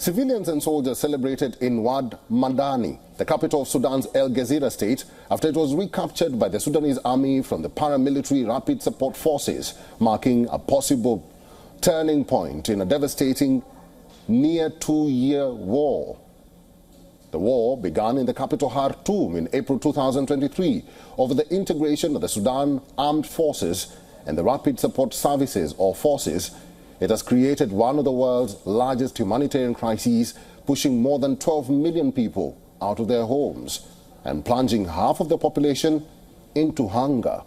Civilians and soldiers celebrated in Wad Madani, the capital of Sudan's Gezira state, after it was recaptured by the Sudanese army from the Paramilitary Rapid Support Forces, marking a possible turning point in a devastating near two-year war. The war began in the capital Khartoum in April 2023 over the integration of the Sudan Armed Forces and the Rapid Support Services or Forces. It has created one of the world's largest humanitarian crises, pushing more than 12 million people out of their homes and plunging half of the population into hunger.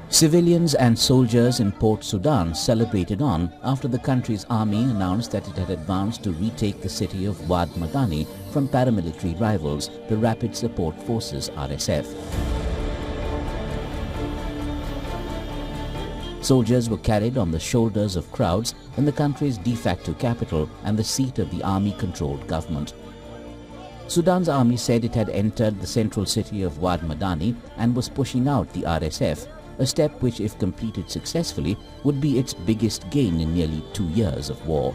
Civilians and soldiers in Port Sudan celebrated on after the country's army announced that it had advanced to retake the city of Wad Madani from paramilitary rivals, the Rapid Support Forces RSF. Soldiers were carried on the shoulders of crowds in the country's de facto capital and the seat of the army-controlled government. Sudan's army said it had entered the central city of Wad Madani and was pushing out the RSF, a step which, if completed successfully, would be its biggest gain in nearly 2 years of war.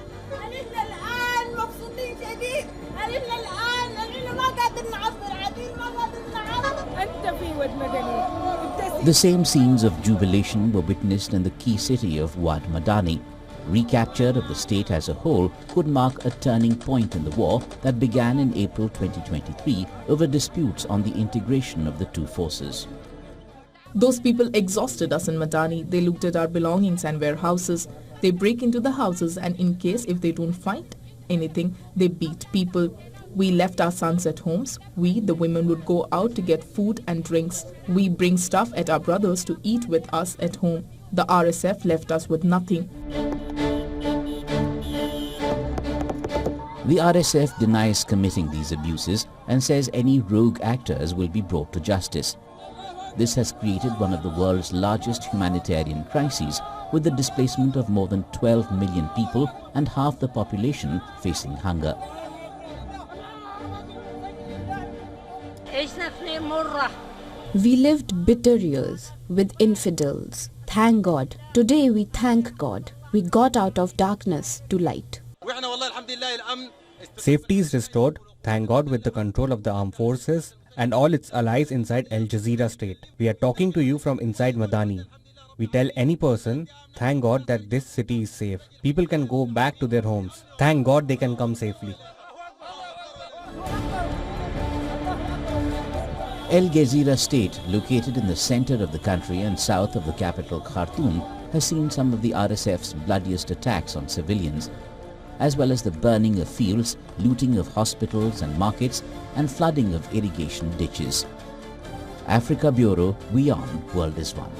The same scenes of jubilation were witnessed in the key city of Wad Madani. Recaptured of the state as a whole could mark a turning point in the war that began in April 2023 over disputes on the integration of the two forces. Those people exhausted us in Madani. They looked at our belongings and warehouses. They break into the houses, and in case if they don't find anything, they beat people. We left our sons at homes. We, the women, would go out to get food and drinks. We bring stuff at our brothers to eat with us at home. The RSF left us with nothing. The RSF denies committing these abuses and says any rogue actors will be brought to justice. This has created one of the world's largest humanitarian crises, with the displacement of more than 12 million people and half the population facing hunger. We lived bitter years with infidels. Thank God. Today we thank God. We got out of darkness to light. Safety is restored, thank God, with the control of the armed forces and all its allies inside Gezira state. We are talking to you from inside Madani. We tell any person, thank God that this city is safe. People can go back to their homes. Thank God they can come safely. Gezira state, located in the center of the country and south of the capital Khartoum, has seen some of the RSF's bloodiest attacks on civilians, as well as the burning of fields, looting of hospitals and markets, and flooding of irrigation ditches. Africa Bureau, WION World is One.